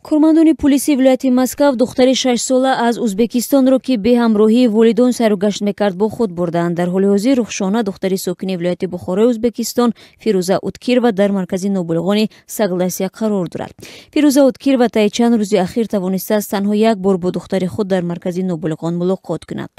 Кормандони пулисми вилояти Маскав духтари 6 сола аз Узбекистонро ки бе ҳамроҳии волидон сайругашт мекард бо худ бурдаанд. Дар ҳоли ҳозир Рухшона духтари сокини вилояти Бухорои Узбекистон Фирӯза Уткирова дар маркази нобулиғони Сагласия қарор дорад. Фирӯза Уткирова таи чанд рӯзи ахир тавонистааст танҳо як бор бо духтари худ дар маркази нобулиғон мулоқот кунад.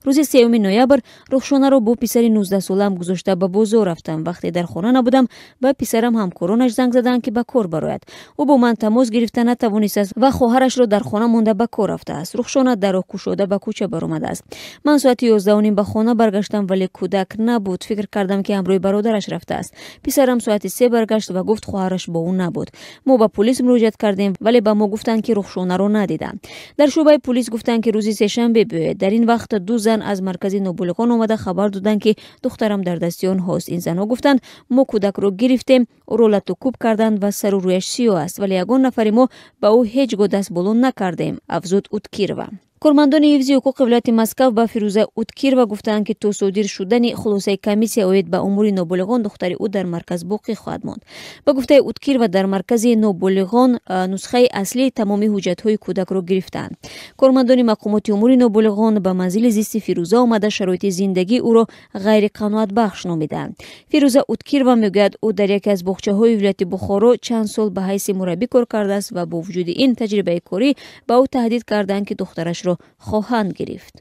рӯзи 3 ноябр Рухшонаро бо писари 19 солаам гузошта ба бозор рафтам. Вақте дар хона набудам ба писарам ҳамкоронаш занг заданд ки ба кор барояд. ӯ бо ман тамос гирифта натавонистааст ва хоҳарашро дар хона монда ба кор рафтааст. Рухшона даро кушода ба кӯча баромадааст. Ман соати 11:30 ба хона баргаштам, вале кӯдак набуд. фикр кардам ки ҳамроҳи бародараш рафтааст. писарам соати 3 баргашт ва гуфт хоҳараш бо ӯ набуд. мо ба пулис муроҷиат кардем, вале ба мо гуфтанд ки Рухшонаро надиданд. дар шӯъбаи пулис гуфтанд ки рӯзи сешанбе биёед. дар ин вақт ду зан аз маркази нобулиғон омада хабар доданд ки духтарам дар дасти онҳост. ин занҳо гуфтанд мо кӯдакро гирифтем, ӯро латӯкӯб карданд ва сару рӯяш сиёҳ аст, вале ягон нафари мо ба ӯ ҳеҷ гоҳ даст боло накардем, афзуд Уткирова. Кормандони ҳифзи ҳуқуқи вилояти Маскав ба Фирӯза Уткирова гуфтанд ки то содир шудани хулосаи комиссия оид ба умури нобулиғон духтари ӯ дар марказ боқӣ хоҳад монд. Ба гуфтаи Уткирова дар маркази нобулиғон нусхаи аслии тамоми ҳуҷҷатҳои кӯдакро гирифтанд. Кормандони Мақомоти умури нобулиғон ба манзили зисти Фирӯза омада шароити зиндагии ӯро ғайриқаноатбахш номиданд. Фирӯза Уткирова мегӯяд ӯ дар яке аз боғчаҳои вилояти Бухоро чанд сол ба ҳайси мураббӣ кор кардааст ва бо вуҷуди ин таҷрибаи корӣ ба ӯ таҳдид карданд ки духтарашро хоҳанд гирифт.